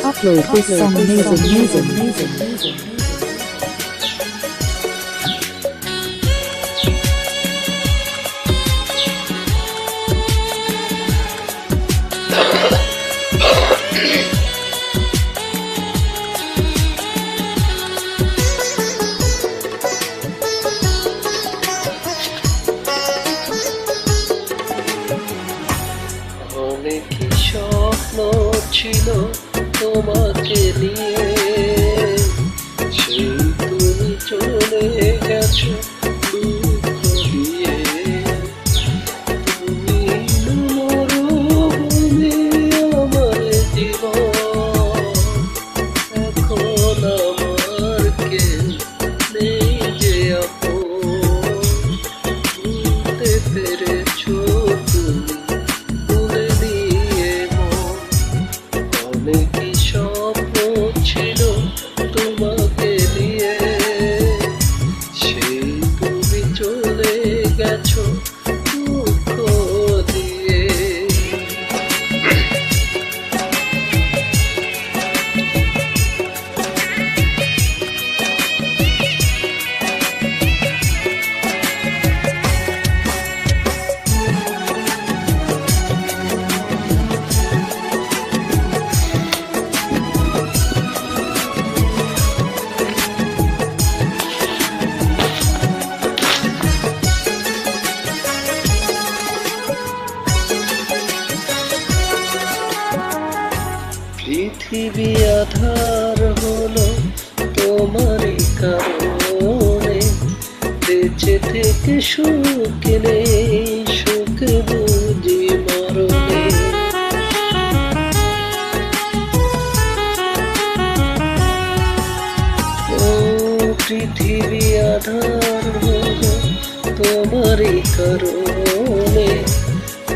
Upload this song amazing. অনেকই স্বপ্ন ছিল তোমাকে নিয়ে, সেই তুমি চলে গেছো দুঃখ দিয়ে। তুমি মরুভূমি আমার জীবন, এখন আমার কেউ নেই যে আপন। ভুলতে পেরেছো তুমি ভুলে নিয়ে মন, অনেকই স্বপ্ন ছিল তোমাকে নিয়ে, সেই তুমি চলে গেছো দুঃখ দিয়ে। পৃথিবী আধার হলো তোমারই কারণে, বেঁচে থেকে সুখ নেই, সুখ বুঝি মরণে। ও পৃথিবী আধার হলো তোমারই কারণে,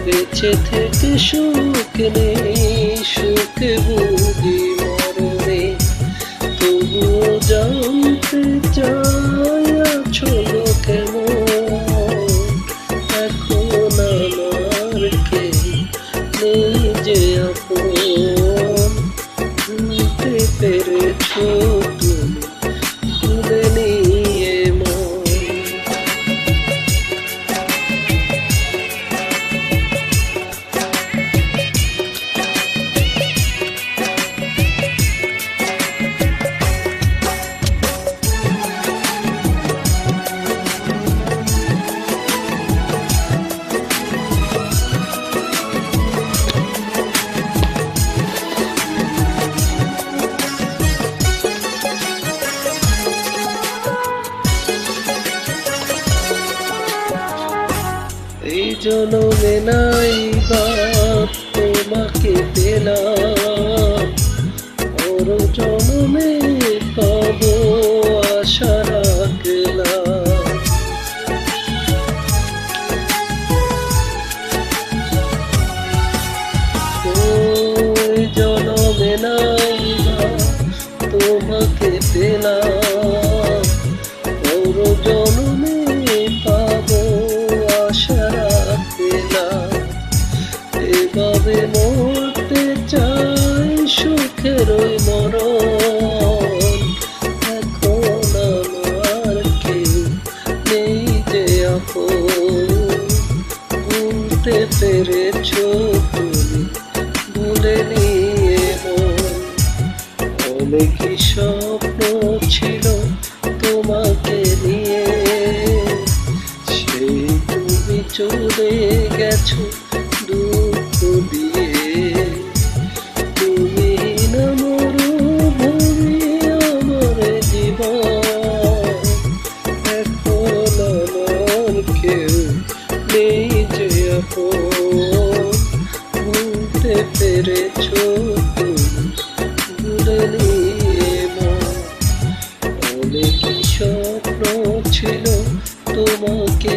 বেঁচে থেকে সুখ নেই, সুখ বুঝি মরণে। তবুও জানতে চাই আছো কেমন, এখন আমার কেউ নেই যে আপন। ভুলতে পেরেছো তুমি ভুলে নিয়ে মন। এই জনমে নাই বা তোমাকে পেলাম, ওর জনমে পাবো আশা রাখলাম। ওই জনমে নাই বা তোমাকে পেলাম, ওর জনমে পাবো আশা রাখলাম। এভাবে মরতে চাই সুখের ওই মরণ, এখন আমার কেউ নেই যে আপন। ভুলতে পেরেছো তুমি ভুলে নিয়ে মন, অনেকই স্বপ্ন ছিল তোমাকে নিয়ে, সেই তুমি চলে গেছো দুঃখ দিয়ে। তুমি না মরুভূমি আমার জীবন, এখন আমার কেউ নেই যে আপন। ভুলতে পেরেছো তুমি ভুলে নিয়ে মন, অনেকই স্বপ্ন ছিল তোমাকে